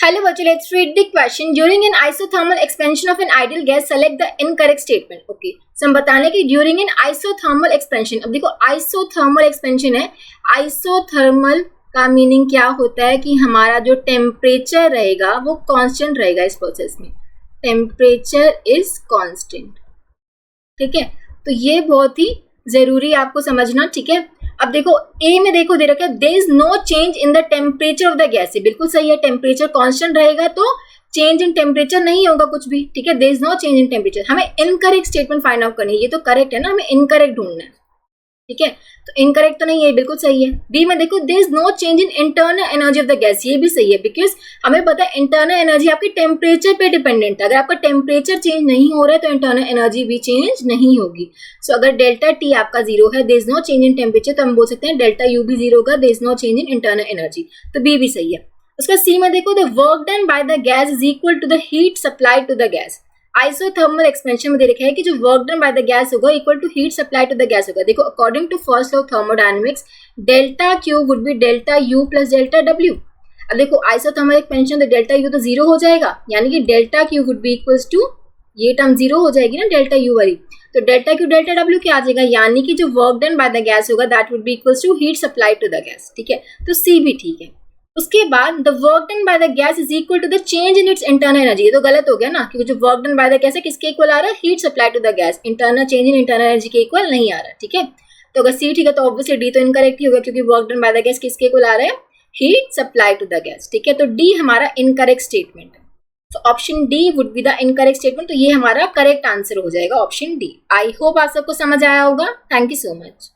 Hello bachcho, let's read the question. During an isothermal expansion of an ideal gas, select the incorrect statement. Okay, so हम बताने कि during an isothermal expansion, अब देखो isothermal expansion है, isothermal का meaning क्या होता है कि हमारा जो टेम्परेचर रहेगा वो कांस्टेंट रहेगा इस प्रोसेस में, टेम्परेचर इज कांस्टेंट. ठीक है, तो ये बहुत ही जरूरी आपको समझना. ठीक है, अब देखो ए में देखो दे रखा है there is no change in the temperature of the gas. बिल्कुल सही है, टेम्परेचर कांस्टेंट रहेगा तो चेंज इन टेम्परेचर नहीं होगा कुछ भी. ठीक है, there is no change in temperature. हमें इनकरेक्ट स्टेटमेंट फाइंड आउट करनी है. ये तो करेक्ट है ना, हमें इनकरेक्ट ढूंढना है. ठीक है, तो इनकरेक्ट तो नहीं है, बिल्कुल सही है. बी में देखो there is no change in internal energy of the gas. ये भी सही है बिकॉज हमें पता है इंटरनल एनर्जी आपकी टेम्परेचर पे डिपेंडेंट है. अगर आपका टेम्परेचर चेंज नहीं हो रहा है तो इंटरनल एनर्जी भी चेंज नहीं होगी. सो अगर डेल्टा टी आपका जीरो है, there is no change in temperature, तो हम बोल सकते हैं डेल्टा यू भी जीरो होगा, there is no change in internal energy. तो बी भी सही है. उसका सी में देखो the work done by the gas is equal to the heat supplied to the gas. Isothermal expansion में दे रखा है कि जो work done by the gas होगा equal to heat supply to the gas होगा. देखो according to first law of thermodynamics delta Q would be delta U plus delta W. अब देखो आइसोथर्मल एक्सपेंशन तो डेल्टा यू तो zero हो जाएगा, यानी कि delta Q would be equals to, ये टर्म जीरो हो जाएगी ना डेल्टा यू वाली, तो डेल्टा क्यू डेल्टा डब्ल्यू क्या आ जाएगा, यानी कि जो work done by the gas होगा that would be equals to heat supply to the gas. ठीक है, तो सी भी ठीक है. उसके बाद the work done by the gas is equal to the change in its internal energy. ये तो गलत हो गया ना, क्योंकि जो work done by the gas है किसके इक्वल आ रहा है, heat supply to the gas. Internal change in internal energy के इक्वल नहीं आ रहा. ठीक है, तो अगर सी ठीक है तो ऑब्वियसली डी तो इनकरेक्ट ही होगा, क्योंकि work done by the gas किसके इक्वल आ रहा है, heat supply to the gas. ठीक है, तो डी हमारा इनकरेक्ट स्टेटमेंट है. तो option D would be the incorrect statement. तो ये हमारा करेक्ट आंसर हो जाएगा ऑप्शन डी. आई होप आप सबको समझ आया होगा. Thank you so much.